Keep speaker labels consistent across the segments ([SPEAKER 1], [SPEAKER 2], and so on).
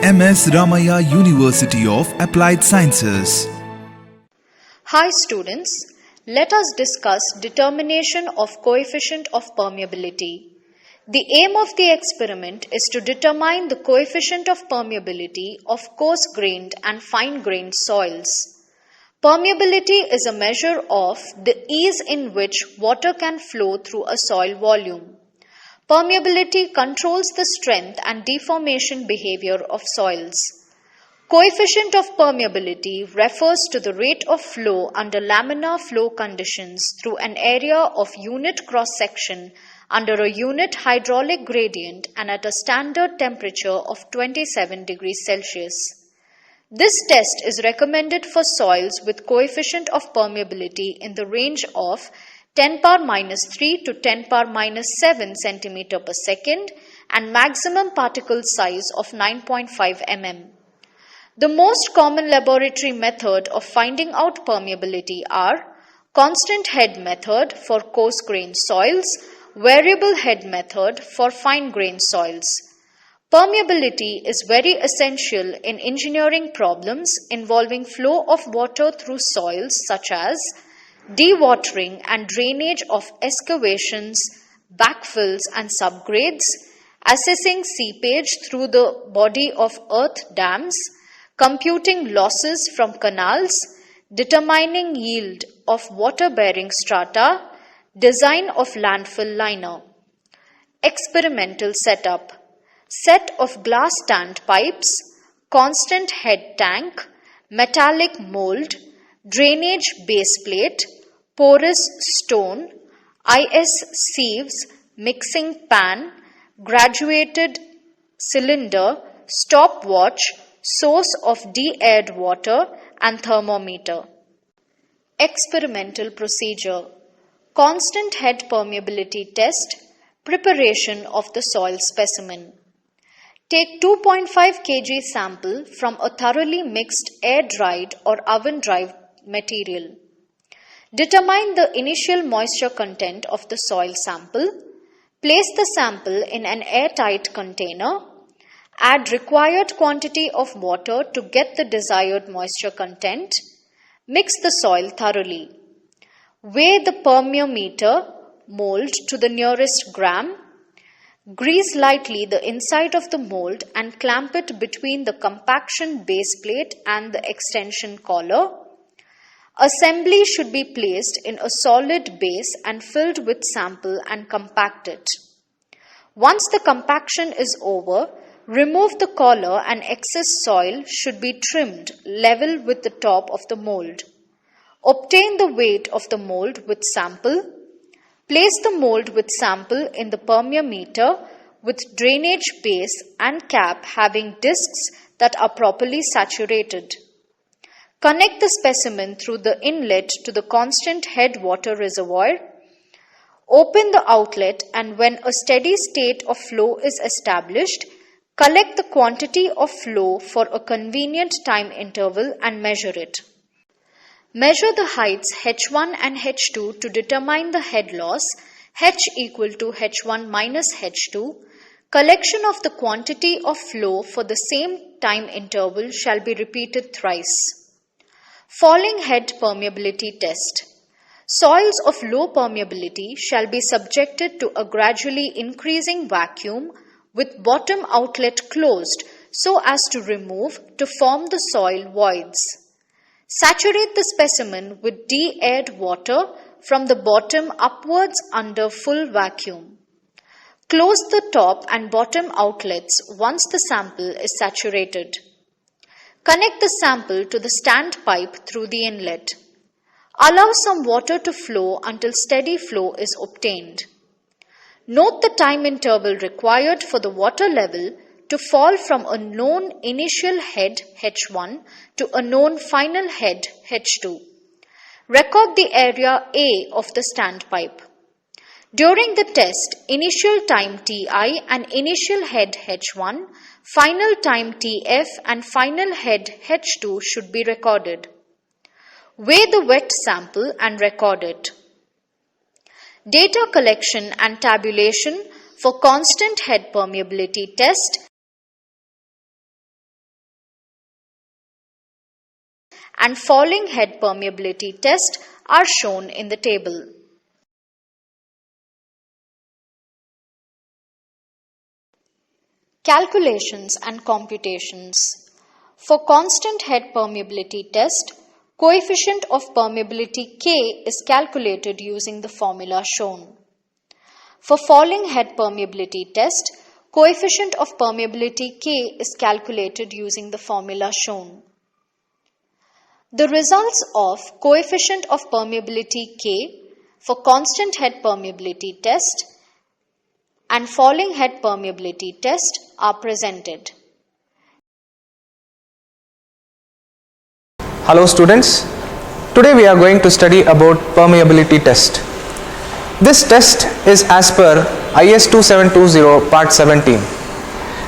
[SPEAKER 1] MS Ramaiah University of Applied Sciences.
[SPEAKER 2] Hi students, let us discuss determination of coefficient of permeability. The aim of the experiment is to determine the coefficient of permeability of coarse-grained and fine-grained soils. Permeability is a measure of the ease in which water can flow through a soil volume. Permeability controls the strength and deformation behavior of soils. Coefficient of permeability refers to the rate of flow under laminar flow conditions through an area of unit cross-section under a unit hydraulic gradient and at a standard temperature of 27 degrees Celsius. This test is recommended for soils with coefficient of permeability in the range of 10 power minus 3 to 10 power minus 7 centimeter per second and maximum particle size of 9.5 mm. The most common laboratory method of finding out permeability are constant head method for coarse-grained soils, variable head method for fine-grained soils. Permeability is very essential in engineering problems involving flow of water through soils such as dewatering and drainage of excavations, backfills and subgrades, assessing seepage through the body of earth dams, computing losses from canals, determining yield of water-bearing strata, design of landfill liner. Experimental setup: set of glass tank pipes, constant head tank, metallic mold, drainage base plate, porous stone, IS sieves, mixing pan, graduated cylinder, stopwatch, source of de-aired water and thermometer. Experimental procedure: constant head permeability test, preparation of the soil specimen. Take 2.5 kg sample from a thoroughly mixed air-dried or oven-dried material. Determine the initial moisture content of the soil sample. Place the sample in an airtight container. Add required quantity of water to get the desired moisture content. Mix the soil thoroughly. Weigh the permeometer mold to the nearest gram. Grease lightly the inside of the mold and clamp it between the compaction base plate and the extension collar. Assembly should be placed in a solid base and filled with sample and compacted. Once the compaction is over, remove the collar and excess soil should be trimmed level with the top of the mold. Obtain the weight of the mold with sample. Place the mold with sample in the permeometer with drainage base and cap having discs that are properly saturated. Connect the specimen through the inlet to the constant head water reservoir. Open the outlet and when a steady state of flow is established, collect the quantity of flow for a convenient time interval and measure it. Measure the heights h1 and h2 to determine the head loss, h equal to h1 minus h2. Collection of the quantity of flow for the same time interval shall be repeated thrice. Falling head permeability test. Soils of low permeability shall be subjected to a gradually increasing vacuum with bottom outlet closed so as to remove to form the soil voids. Saturate the specimen with de-aired water from the bottom upwards under full vacuum. Close the top and bottom outlets once the sample is saturated. Connect the sample to the standpipe through the inlet. Allow some water to flow until steady flow is obtained. Note the time interval required for the water level to fall from a known initial head H1 to a known final head H2. Record the area A of the standpipe. During the test, initial time Ti and initial head H1, final time Tf and final head H2 should be recorded. Weigh the wet sample and record it. Data collection and tabulation for constant head permeability test and falling head permeability test are shown in the table. Calculations and computations. For constant head permeability test, coefficient of permeability K is calculated using the formula shown. For falling head permeability test, coefficient of permeability K is calculated using the formula shown. The results of coefficient of permeability K for constant head permeability test and falling head permeability test are presented.
[SPEAKER 3] Hello students, today we are going to study about permeability test. This test is as per IS 2720 part 17.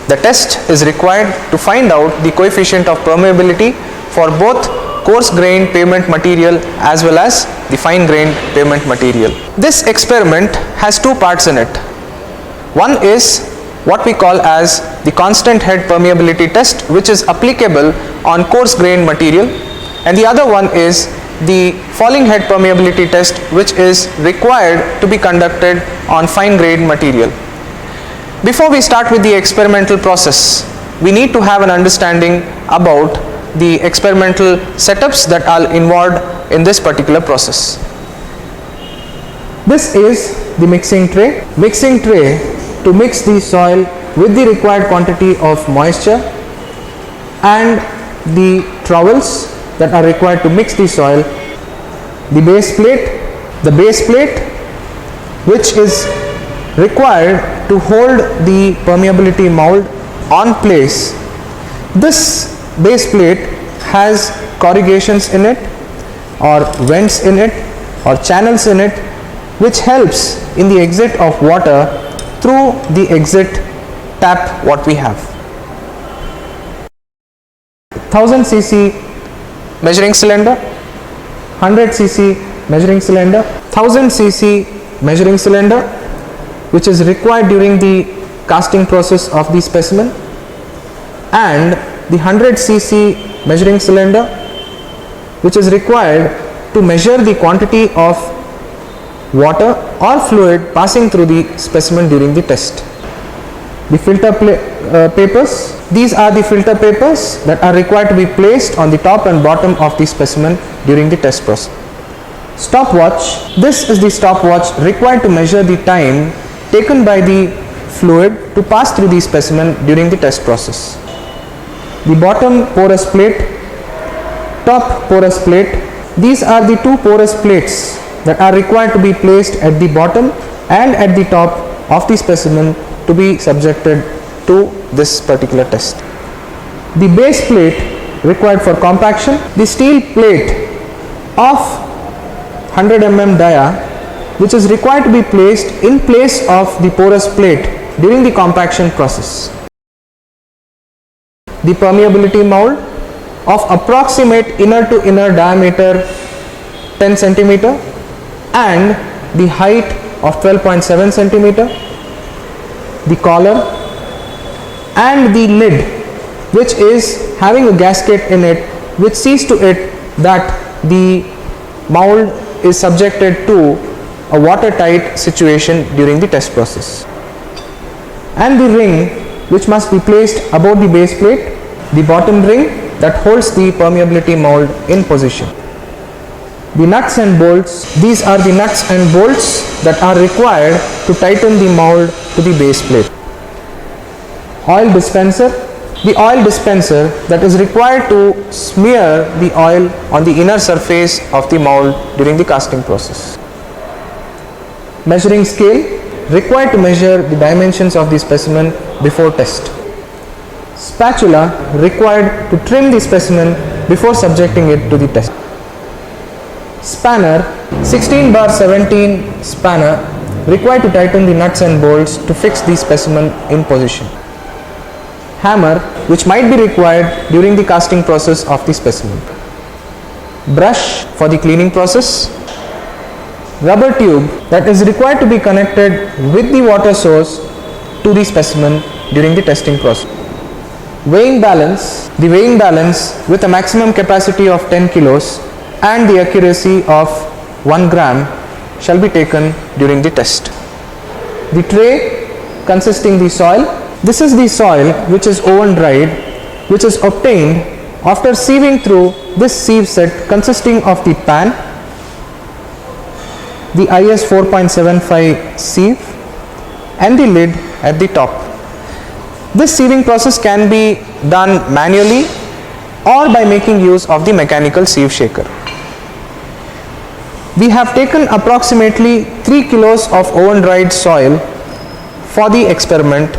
[SPEAKER 3] The test is required to find out the coefficient of permeability for both coarse grained pavement material as well as the fine grained pavement material. This experiment has two parts in it. One is what we call as the constant head permeability test, which is applicable on coarse grained material, and the other one is the falling head permeability test, which is required to be conducted on fine grained material. Before we start with the experimental process, we need to have an understanding about the experimental setups that are involved in this particular process. This is the mixing tray. Mixing tray to mix the soil with the required quantity of moisture, and the trowels that are required to mix the soil, the base plate which is required to hold the permeability mold on place. This base plate has corrugations in it, or vents in it, or channels in it, which helps in the exit of water through the exit tap what we have. 1000 cc measuring cylinder, 100 cc measuring cylinder, 1000 cc measuring cylinder, which is required during the casting process of the specimen, and the 100 cc measuring cylinder, which is required to measure the quantity of water or fluid passing through the specimen during the test. The filter papers, these are the filter papers that are required to be placed on the top and bottom of the specimen during the test process. Stopwatch, this is the stopwatch required to measure the time taken by the fluid to pass through the specimen during the test process. The bottom porous plate, top porous plate, these are the two porous plates that are required to be placed at the bottom and at the top of the specimen to be subjected to this particular test. The base plate required for compaction, the steel plate of 100 mm dia, which is required to be placed in place of the porous plate during the compaction process. The permeability mold of approximate inner to inner diameter 10 centimeter and the height of 12.7 centimeter, the collar and the lid, which is having a gasket in it, which sees to it that the mold is subjected to a watertight situation during the test process, and the ring which must be placed above the base plate, the bottom ring that holds the permeability mold in position. The nuts and bolts, these are the nuts and bolts that are required to tighten the mold to the base plate. Oil dispenser, the oil dispenser that is required to smear the oil on the inner surface of the mold during the casting process. Measuring scale, required to measure the dimensions of the specimen before test. Spatula, required to trim the specimen before subjecting it to the test. Spanner, 16/17 spanner, required to tighten the nuts and bolts to fix the specimen in position. Hammer, which might be required during the casting process of the specimen. Brush for the cleaning process. Rubber tube that is required to be connected with the water source to the specimen during the testing process. weighing balance, the weighing balance with a maximum capacity of 10 kilos and the accuracy of 1 gram shall be taken during the test. The tray consisting the soil, this is the soil which is oven dried, which is obtained after sieving through this sieve set consisting of the pan, the IS 4.75 sieve and the lid at the top. This sieving process can be done manually or by making use of the mechanical sieve shaker. We have taken approximately 3 kilos of oven dried soil for the experiment.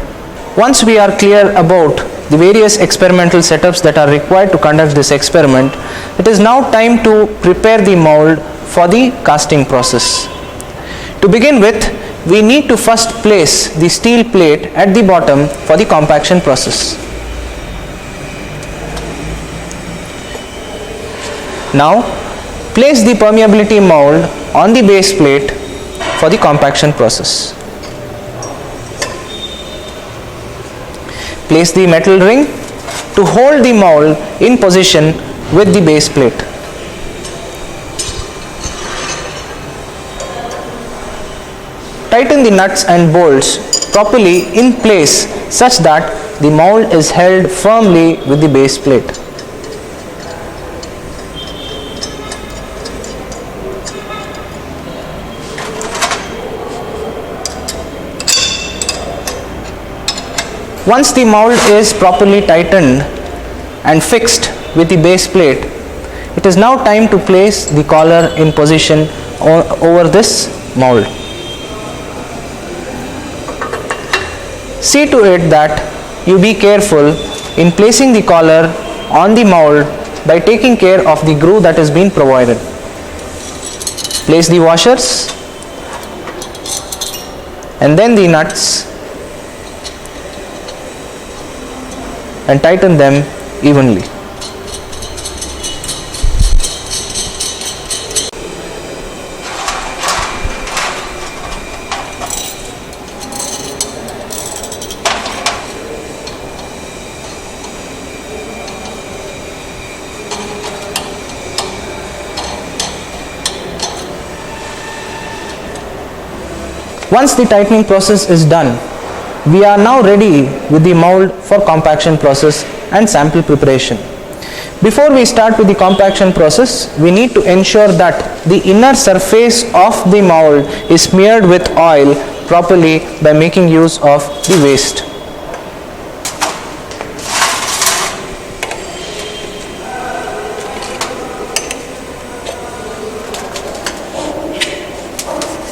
[SPEAKER 3] Once we are clear about the various experimental setups that are required to conduct this experiment, it is now time to prepare the mold for the casting process. To begin with, we need to first place the steel plate at the bottom for the compaction process. Now, place the permeability mold on the base plate for the compaction process. Place the metal ring to hold the mold in position with the base plate. Tighten the nuts and bolts properly in place such that the mold is held firmly with the base plate. Once the mold is properly tightened and fixed with the base plate, it is now time to place the collar in position over this mold. See to it that you be careful in placing the collar on the mold by taking care of the groove that is being provided. Place the washers and then the nuts and tighten them evenly. Once the tightening process is done, we are now ready with the mold for compaction process and sample preparation. Before we start with the compaction process, we need to ensure that the inner surface of the mold is smeared with oil properly by making use of the waste.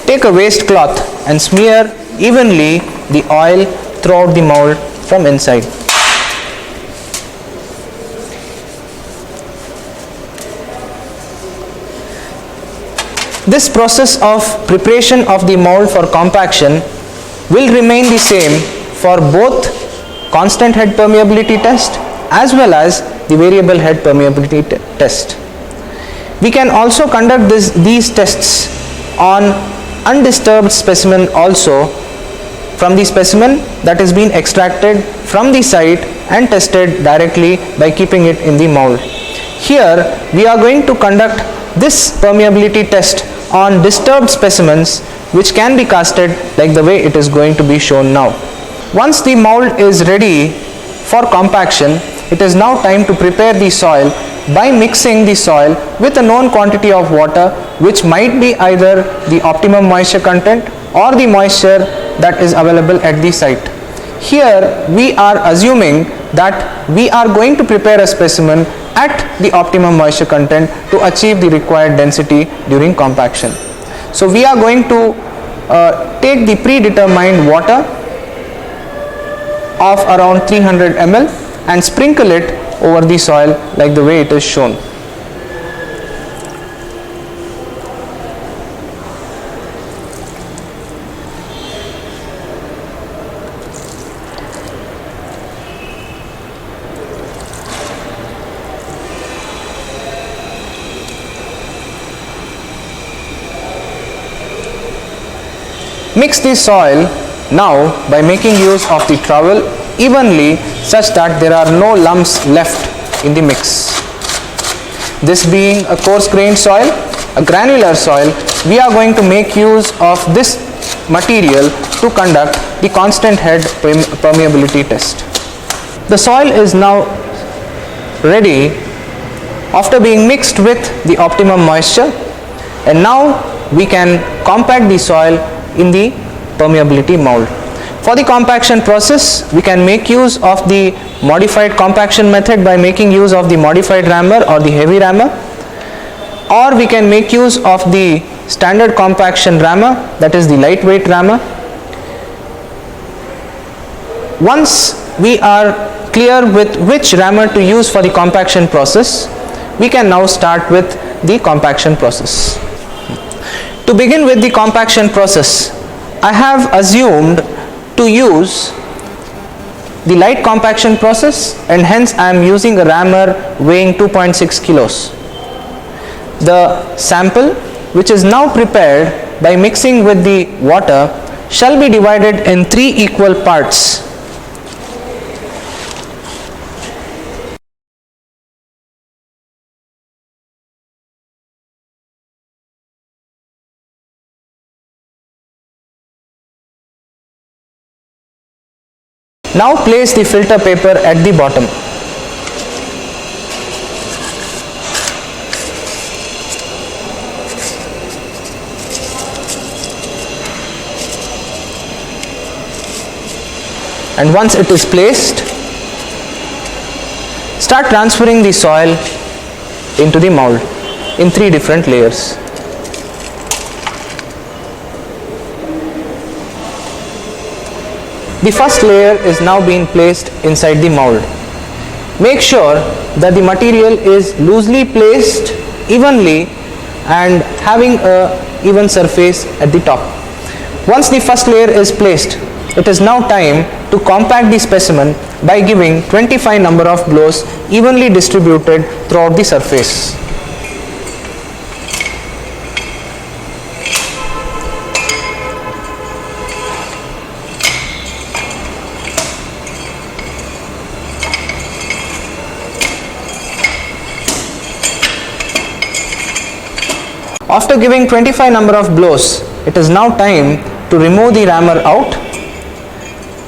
[SPEAKER 3] Take a waste cloth and smear evenly the oil throughout the mold from inside. This process of preparation of the mold for compaction will remain the same for both constant head permeability test as well as the variable head permeability test. We can also conduct these tests on undisturbed specimen also, from the specimen that has been extracted from the site and tested directly by keeping it in the mold. Here we are going to conduct this permeability test on disturbed specimens which can be casted like the way it is going to be shown now. Once the mold is ready for compaction, it is now time to prepare the soil by mixing the soil with a known quantity of water, which might be either the optimum moisture content or the moisture that is available at the site. Here we are assuming that we are going to prepare a specimen at the optimum moisture content to achieve the required density during compaction. So we are going to take the predetermined water of around 300 ml and sprinkle it over the soil like the way it is shown. Mix the soil now by making use of the trowel evenly such that there are no lumps left in the mix. This being a coarse grained soil, a granular soil, we are going to make use of this material to conduct the constant head permeability test. The soil is now ready after being mixed with the optimum moisture, and now we can compact the soil in the permeability mold. For the compaction process, we can make use of the modified compaction method by making use of the modified rammer or the heavy rammer, or we can make use of the standard compaction rammer, that is the lightweight rammer. Once we are clear with which rammer to use for the compaction process, we can now start with the compaction process. To begin with the compaction process, I have assumed to use the light compaction process, and hence I am using a rammer weighing 2.6 kilos. The sample, which is now prepared by mixing with the water, shall be divided in 3 equal parts. Now place the filter paper at the bottom. And once it is placed, start transferring the soil into the mold in 3 different layers. The first layer is now being placed inside the mold. Make sure that the material is loosely placed evenly and having a even surface at the top. Once the first layer is placed, it is now time to compact the specimen by giving 25 number of blows evenly distributed throughout the surface. After giving 25 number of blows, it is now time to remove the rammer out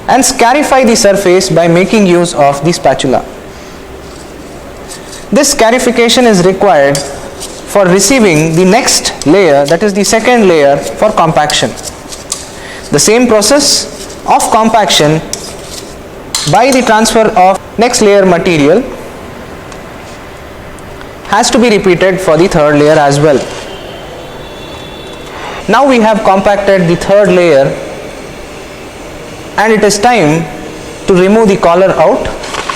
[SPEAKER 3] and scarify the surface by making use of the spatula. This scarification is required for receiving the next layer, that is the second layer for compaction. The same process of compaction by the transfer of next layer material has to be repeated for the third layer as well. Now we have compacted the third layer, and it is time to remove the collar out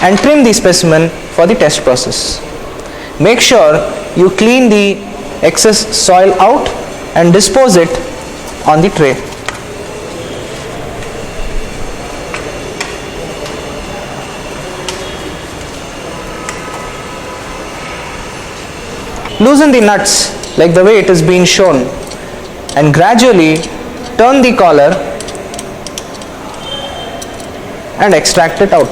[SPEAKER 3] and trim the specimen for the test process. Make sure you clean the excess soil out and dispose it on the tray. Loosen the nuts like the way it is being shown, and gradually turn the collar and extract it out.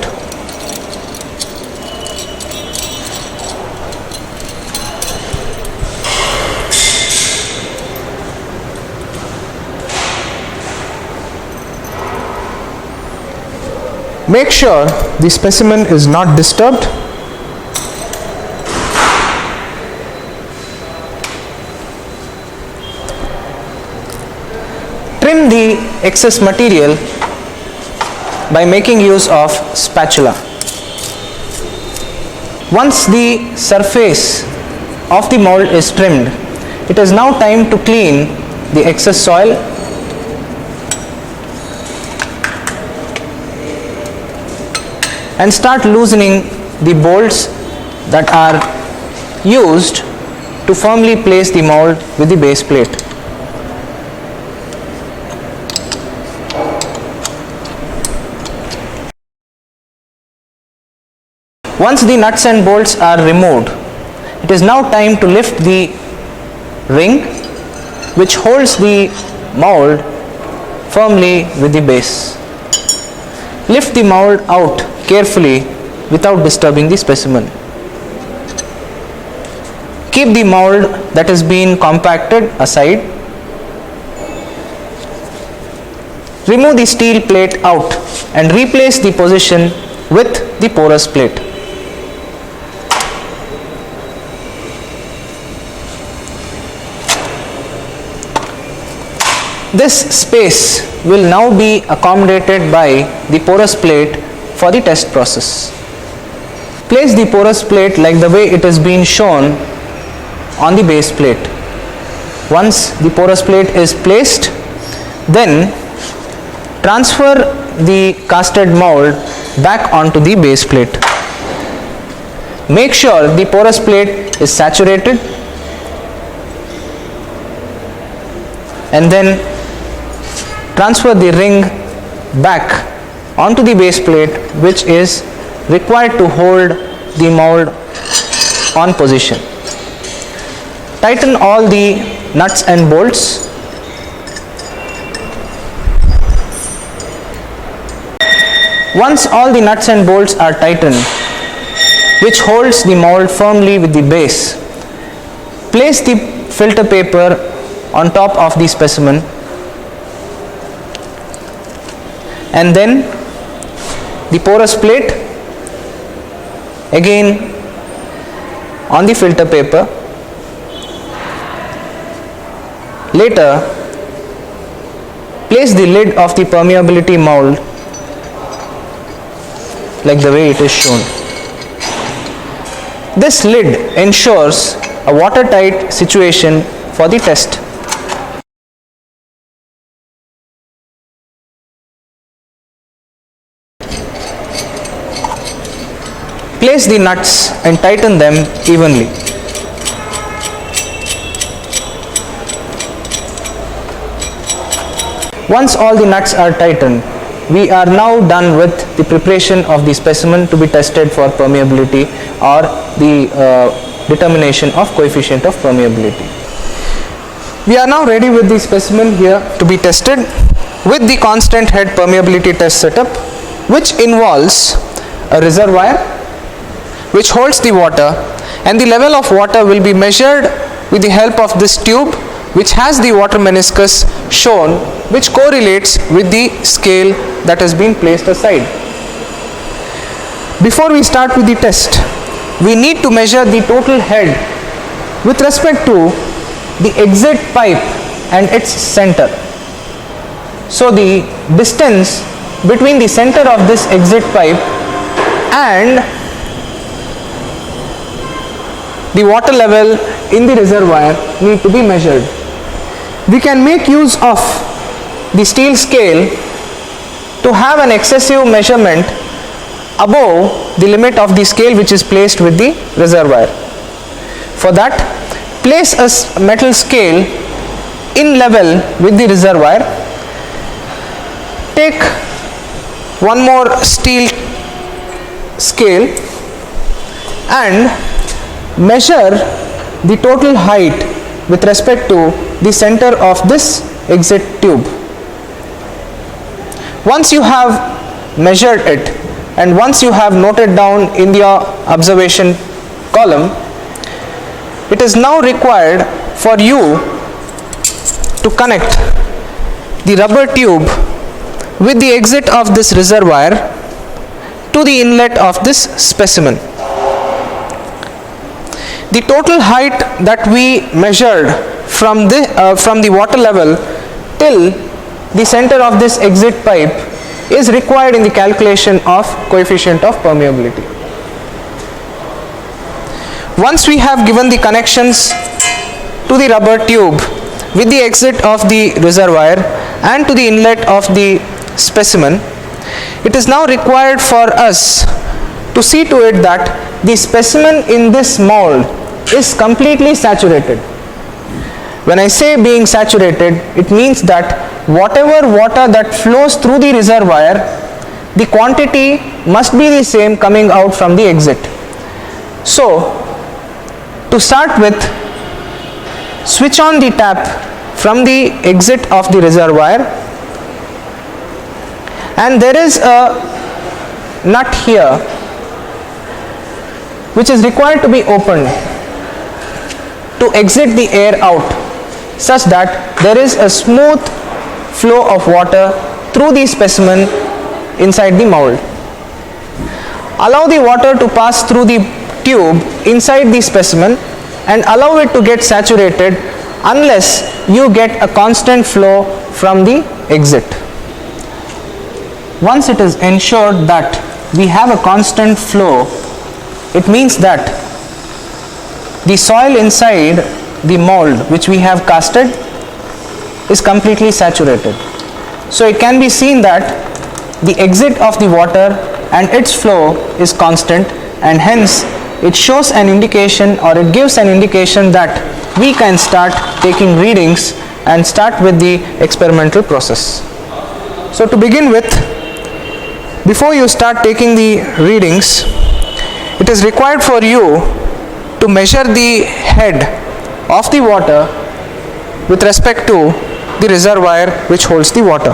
[SPEAKER 3] Make sure the specimen is not disturbed. Trim the excess material by making use of spatula. Once the surface of the mold is trimmed, it is now time to clean the excess soil and start loosening the bolts that are used to firmly place the mold with the base plate. Once the nuts and bolts are removed, it is now time to lift the ring which holds the mold firmly with the base. lift the mold out carefully without disturbing the specimen. Keep the mold that has been compacted aside. Remove the steel plate out and replace the position with the porous plate. This space will now be accommodated by the porous plate for the test process. Place the porous plate like the way it has been shown on the base plate. Once the porous plate is placed, then transfer the casted mold back onto the base plate. Make sure the porous plate is saturated, and then transfer the ring back onto the base plate, which is required to hold the mold on position. Tighten all the nuts and bolts. Once all the nuts and bolts are tightened, which holds the mold firmly with the base, place the filter paper on top of the specimen, and then the porous plate again on the filter paper. Later, place the lid of the permeability mold like the way it is shown. This lid ensures a watertight situation for the test. Place the nuts and tighten them evenly. Once all the nuts are tightened, we are now done with the preparation of the specimen to be tested for permeability or the determination of coefficient of permeability. We are now ready with the specimen here to be tested with the constant head permeability test setup, which involves a reservoir which holds the water, and the level of water will be measured with the help of this tube which has the water meniscus shown, which correlates with the scale that has been placed aside. Before we start with the test, we need to measure the total head with respect to the exit pipe and its center. So the distance between the center of this exit pipe and the water level in the reservoir need to be measured. We can make use of the steel scale to have an excessive measurement above the limit of the scale which is placed with the reservoir. For that, place a metal scale in level with the reservoir. Take one more steel scale and measure the total height with respect to the center of this exit tube. Once you have measured it and once you have noted down in your observation column, it is now required for you to connect the rubber tube with the exit of this reservoir to the inlet of this specimen. The total height that we measured from the water level till the center of this exit pipe is required in the calculation of coefficient of permeability. Once we have given the connections to the rubber tube with the exit of the reservoir and to the inlet of the specimen, it is now required for us to see to it that the specimen in this mold is completely saturated. When I say being saturated, it means that whatever water that flows through the reservoir, the quantity must be the same coming out from the exit. So, to start with, switch on the tap from the exit of the reservoir, and there is a nut here which is required to be opened to exit the air out, such that there is a smooth flow of water through the specimen inside the mold. Allow the water to pass through the tube inside the specimen and allow it to get saturated unless you get a constant flow from the exit. Once it is ensured that we have a constant flow, it means that the soil inside the mold which we have casted is completely saturated. So it can be seen that the exit of the water and its flow is constant, and hence it shows an indication, or it gives an indication that we can start taking readings and start with the experimental process. So to begin with, before you start taking the readings, it is required for you to measure the head of the water with respect to the reservoir which holds the water.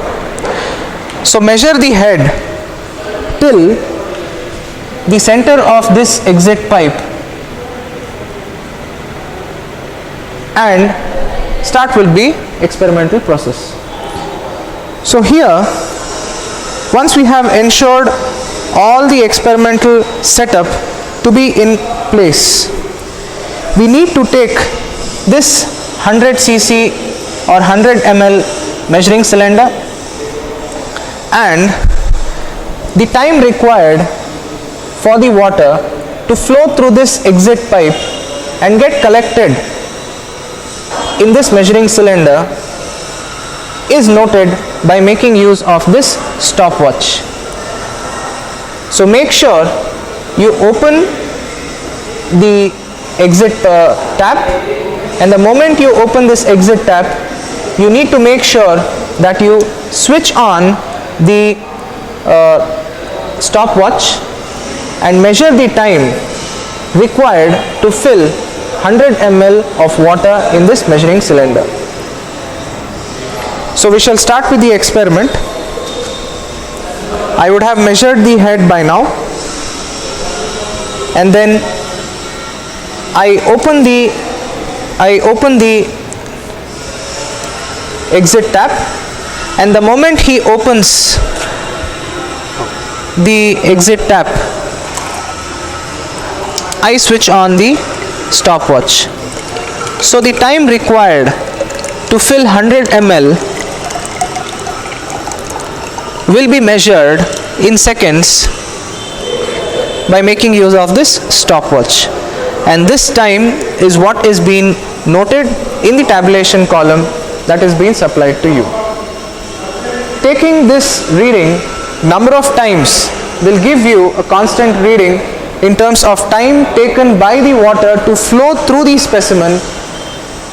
[SPEAKER 3] So measure the head till the center of this exit pipe and start will be experimental process. So here, once we have ensured all the experimental setup to be in place, we need to take this 100 cc or 100 ml measuring cylinder, and the time required for the water to flow through this exit pipe and get collected in this measuring cylinder is noted by making use of this stopwatch. So make sure you open the exit tap, and the moment you open this exit tap, you need to make sure that you switch on the stopwatch and measure the time required to fill 100 ml of water in this measuring cylinder. So we shall start with the experiment. I would have measured the head by now, and then I open the exit tap, and the moment he opens the exit tap, I switch on the stopwatch. So the time required to fill 100 ml will be measured in seconds by making use of this stopwatch, and this time is what is being noted in the tabulation column that is being supplied to you. Taking this reading number of times will give you a constant reading in terms of time taken by the water to flow through the specimen,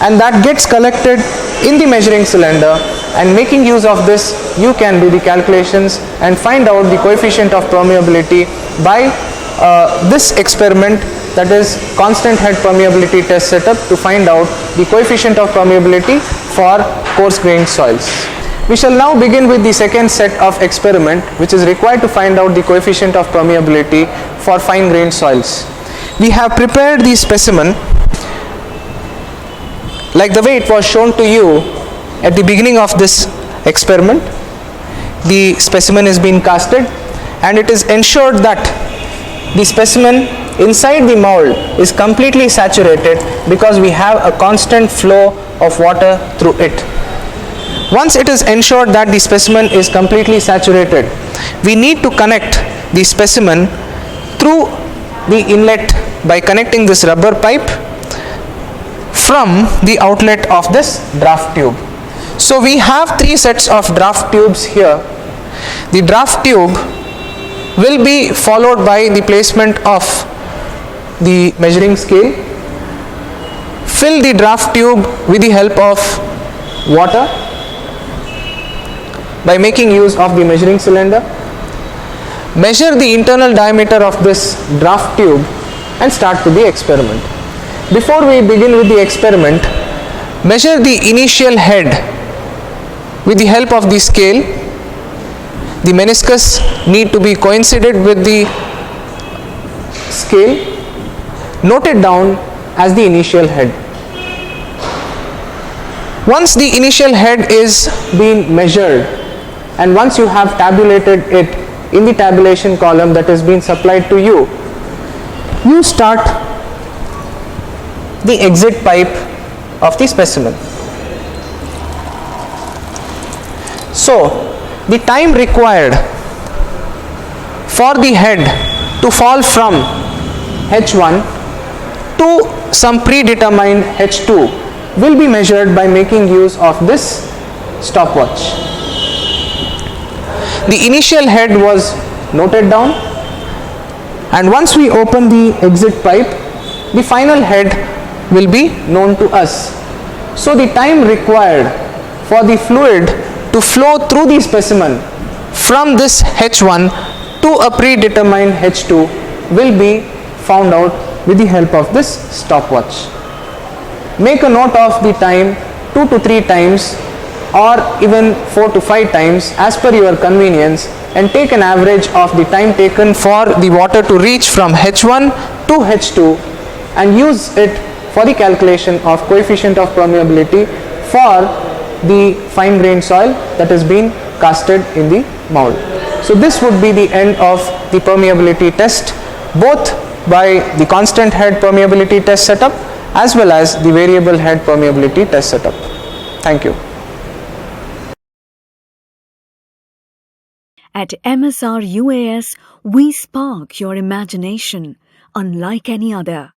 [SPEAKER 3] and that gets collected in the measuring cylinder, and making use of this you can do the calculations and find out the coefficient of permeability by this experiment, that is constant head permeability test setup, to find out the coefficient of permeability for coarse grained soils. We shall now begin with the second set of experiment which is required to find out the coefficient of permeability for fine grained soils. We have prepared the specimen like the way it was shown to you at the beginning of this experiment. The specimen is being casted, and it is ensured that the specimen inside the mold is completely saturated because we have a constant flow of water through it. Once it is ensured that the specimen is completely saturated, we need to connect the specimen through the inlet by connecting this rubber pipe from the outlet of this draft tube. So we have three sets of draft tubes here. The draft tube will be followed by the placement of the measuring scale. Fill the draft tube with the help of water by making use of the measuring cylinder. Measure the internal diameter of this draft tube and start with the experiment. Before we begin with the experiment, measure the initial head with the help of the scale. the meniscus need to be coincided with the scale. Note it down as the initial head. Once the initial head is being measured and once you have tabulated it in the tabulation column that is being supplied to you, you start the exit pipe of the specimen. So the time required for the head to fall from H1 to some predetermined H2 will be measured by making use of this stopwatch. The initial head was noted down, and once we open the exit pipe, the final head will be known to us. So the time required for the fluid to flow through the specimen from this H1 to a predetermined H2 will be found out with the help of this stopwatch. Make a note of the time 2 to 3 times or even 4 to 5 times as per your convenience, and take an average of the time taken for the water to reach from H1 to H2 and use it for the calculation of coefficient of permeability for the fine grained soil that is being casted in the mould. So this would be the end of the permeability test, both by the constant head permeability test setup as well as the variable head permeability test setup. Thank you.
[SPEAKER 4] At MSR UAS, we spark your imagination unlike any other.